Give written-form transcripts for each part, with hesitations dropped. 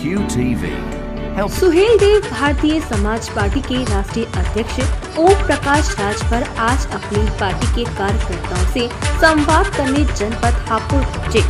QTV. Suhel Dev Bharatiya Samaj party के राष्ट्रीय अध्यक्ष ओम प्रकाश राजभर आज अपनी पार्टी के कार्यकर्ताओं से संवाद करने जनपद हापुड़ पहुँचे।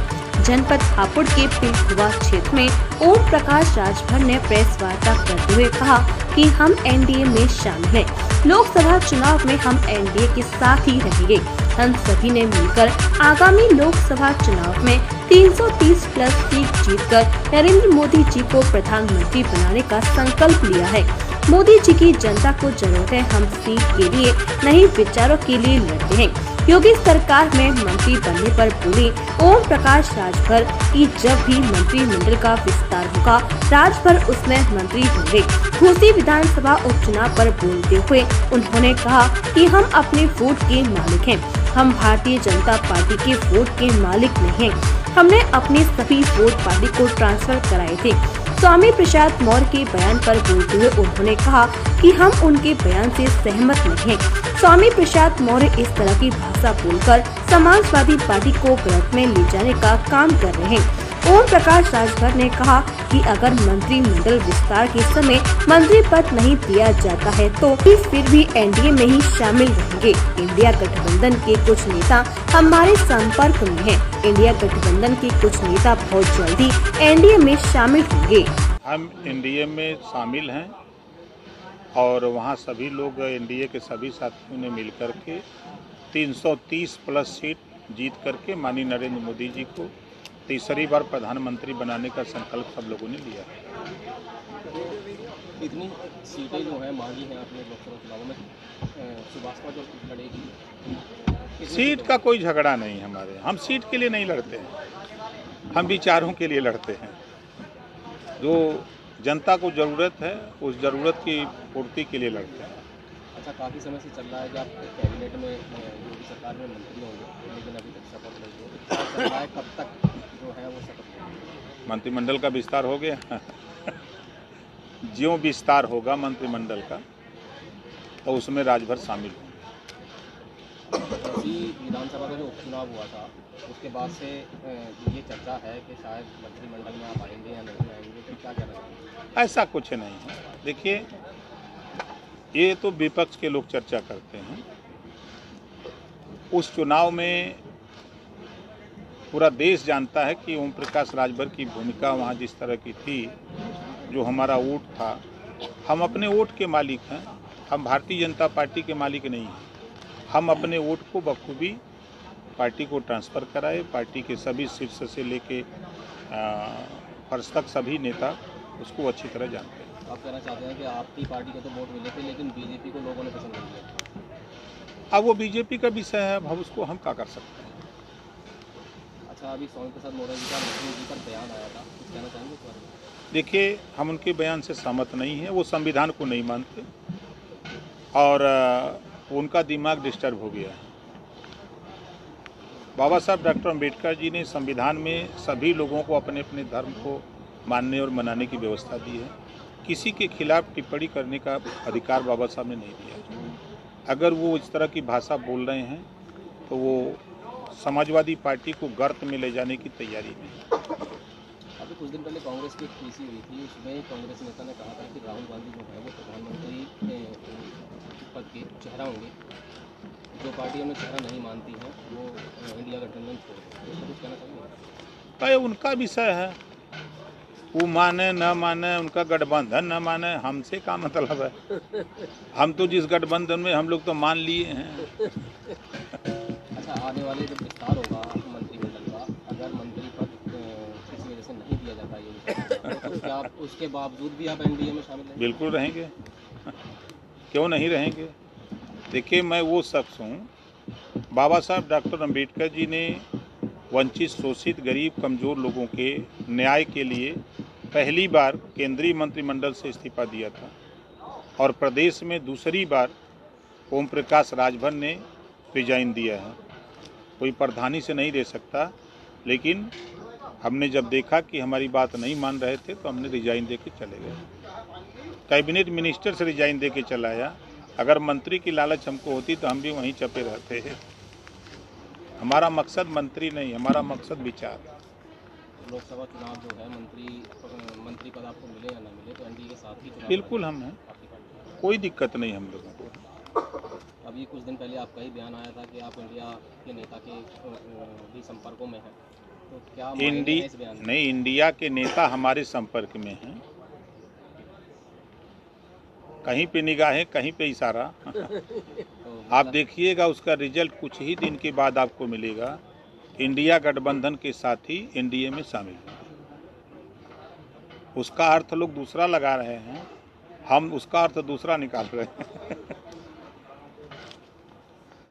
जनपद हापुड़ के पिलखुवा क्षेत्र में ओम प्रकाश राजभर ने प्रेस वार्ता करते हुए कहा कि हम एनडीए में शामिल हैं। लोकसभा चुनाव में हम एनडीए के साथ ही रहेंगे। हम सभी ने मिलकर आगामी लोकसभा चुनाव में 330 प्लस सीट जीतकर नरेंद्र मोदी जी को प्रधानमंत्री बनाने का संकल्प लिया है। मोदी जी की जनता को जरूरत है, हम सीट के लिए नहीं विचारों के लिए लड़ते हैं। योगी सरकार में मंत्री बनने पर बोले ओम प्रकाश राजभर की जब भी मंत्रिमंडल का विस्तार होगा राजभर उसमें मंत्री होंगे। घोसी विधानसभा उपचुनाव पर बोलते हुए उन्होंने कहा कि हम अपने वोट के मालिक हैं। हम भारतीय जनता पार्टी के वोट के मालिक नहीं हैं। हमने अपने सभी वोट पार्टी को ट्रांसफर कराए थे। स्वामी प्रसाद मौर्य के बयान पर बोलते हुए उन्होंने कहा कि हम उनके बयान से सहमत नहीं हैं। स्वामी प्रसाद मौर्य इस तरह की भाषा बोलकर समाजवादी पार्टी को गलत में ले जाने का काम कर रहे हैं। ओम प्रकाश राजभर ने कहा कि अगर मंत्रिमंडल विस्तार के समय मंत्री पद नहीं दिया जाता है तो फिर भी एनडीए में ही शामिल रहेंगे। इंडिया गठबंधन के कुछ नेता हमारे संपर्क में हैं। इंडिया गठबंधन के कुछ नेता बहुत जल्दी एनडीए में शामिल होंगे। हम एनडीए में शामिल हैं और वहाँ सभी लोग एनडीए के सभी साथियों ने मिलकर के 330 प्लस सीट जीत करके माननीय नरेंद्र मोदी जी को तीसरी बार प्रधानमंत्री बनाने का संकल्प सब लोगों ने लिया है। इतनी सीटें जो हैं मांगी हैं आपने लोकसभा चुनाव में, सुभाषपा जो लड़ेगी, सीट का कोई झगड़ा नहीं हमारे। हम सीट के लिए नहीं लड़ते हैं, हम विचारों के लिए लड़ते हैं। जो जनता को ज़रूरत है उस ज़रूरत की पूर्ति के लिए लड़ते हैं। अच्छा, काफ़ी समय से चल रहा है कि आप कैबिनेट में योगी सरकार में मंत्री होंगे, लेकिन अभी तक शपथ नहीं हुई। तो क्या चल रहा है, कब तक जो है वो शपथ होगी? मंत्रिमंडल का विस्तार हो गया ज्यों विस्तार होगा मंत्रिमंडल का तो उसमें राजभर शामिल होंगे। इसी विधानसभा का जो उपचुनाव हुआ था उसके बाद से ये चर्चा है कि शायद मंत्रिमंडल में आप आएंगे या नहीं आएंगे, तो क्या कहना चाहिए? ऐसा कुछ नहीं है। देखिए, ये तो विपक्ष के लोग चर्चा करते हैं। उस चुनाव में पूरा देश जानता है कि ओम प्रकाश राजभर की भूमिका वहाँ जिस तरह की थी, जो हमारा वोट था, हम अपने वोट के मालिक हैं। हम भारतीय जनता पार्टी के मालिक नहीं हैं। हम अपने वोट को बखूबी पार्टी को ट्रांसफ़र कराए। पार्टी के सभी शीर्ष से लेके फर्श तक सभी नेता उसको अच्छी तरह जानते हैं। आप कहना चाहते हैं कि आपकी पार्टी को तो वोट मिले थे लेकिन बीजेपी को लोगों ने पसंद नहीं किया? अब वो बीजेपी का विषय है, अब उसको हम क्या कर सकते हैं। अच्छा, अभी स्वामी प्रसाद मौर्य जी का मोदी जी पर बयान आया था, कुछ कहना चाहेंगे इस बारे में? देखिए, हम उनके बयान से सहमत नहीं हैं। वो संविधान को नहीं मानते और उनका दिमाग डिस्टर्ब हो गया है। बाबा साहब डॉक्टर अम्बेडकर जी ने संविधान में सभी लोगों को अपने अपने धर्म को मानने और मनाने की व्यवस्था दी है। किसी के खिलाफ टिप्पणी करने का अधिकार बाबा साहब ने नहीं दिया। अगर वो इस तरह की भाषा बोल रहे हैं तो वो समाजवादी पार्टी को गर्त में ले जाने की तैयारी में। अभी कुछ दिन पहले कांग्रेस की एक पीसी हुई थी, उसमें कांग्रेस नेता ने कहा था कि राहुल गांधी जो है वो प्रधानमंत्री पद के चेहरा होंगे। जो पार्टी हमें चेहरा नहीं मानती है वो इंडिया गठबंधन छोड़ दें। इसको कुछ कहना चाहिए? तो उनका विषय है, वो माने न माने, उनका गठबंधन न माने, हमसे क्या मतलब है। हम तो जिस गठबंधन में हम लोग तो मान लिए हैं। अच्छा, आने वाले जब विस्तार होगा मंत्रिमंडल का, अगर मंत्री पद किसी वजह से नहीं दिया जाता ये तो क्या आप उसके बावजूद भी आप एनडीए में शामिल हैं? बिल्कुल रहेंगे, क्यों नहीं रहेंगे। देखिए, मैं वो शख्स हूँ, बाबा साहब डॉक्टर अम्बेडकर जी ने वंचित, शोषित, गरीब, कमज़ोर लोगों के न्याय के लिए पहली बार केंद्रीय मंत्रिमंडल से इस्तीफा दिया था और प्रदेश में दूसरी बार ओम प्रकाश राजभर ने रिजाइन दिया है। कोई प्रधानी से नहीं दे सकता, लेकिन हमने जब देखा कि हमारी बात नहीं मान रहे थे तो हमने रिजाइन दे के चले गए। कैबिनेट मिनिस्टर से रिजाइन दे के चला आया। अगर मंत्री की लालच हमको होती तो हम भी वहीं चपे रहते हैं। हमारा मकसद मंत्री नहीं, हमारा मकसद विचार। लोकसभा चुनाव जो है मंत्री पद आपको मिले या ना मिले तो एनडीए के साथ ही चुनाव बिल्कुल हम हैं, आपकी पार्टी। कोई दिक्कत नहीं हम लोगों को। अभी कुछ दिन पहले आपका ही बयान आया था कि आप इंडिया के नेता के भी संपर्कों में हैं, तो क्या मायने हैं इस बयान में? नहीं, इंडिया के नेता हमारे संपर्क में हैं, कहीं पे निगाहें कहीं पे इशारा। तो आप देखिएगा उसका रिजल्ट कुछ ही दिन के बाद आपको मिलेगा। इंडिया गठबंधन के साथ ही एनडीए में शामिल है। उसका अर्थ लोग दूसरा लगा रहे हैं, हम उसका अर्थ दूसरा निकाल रहे हैं।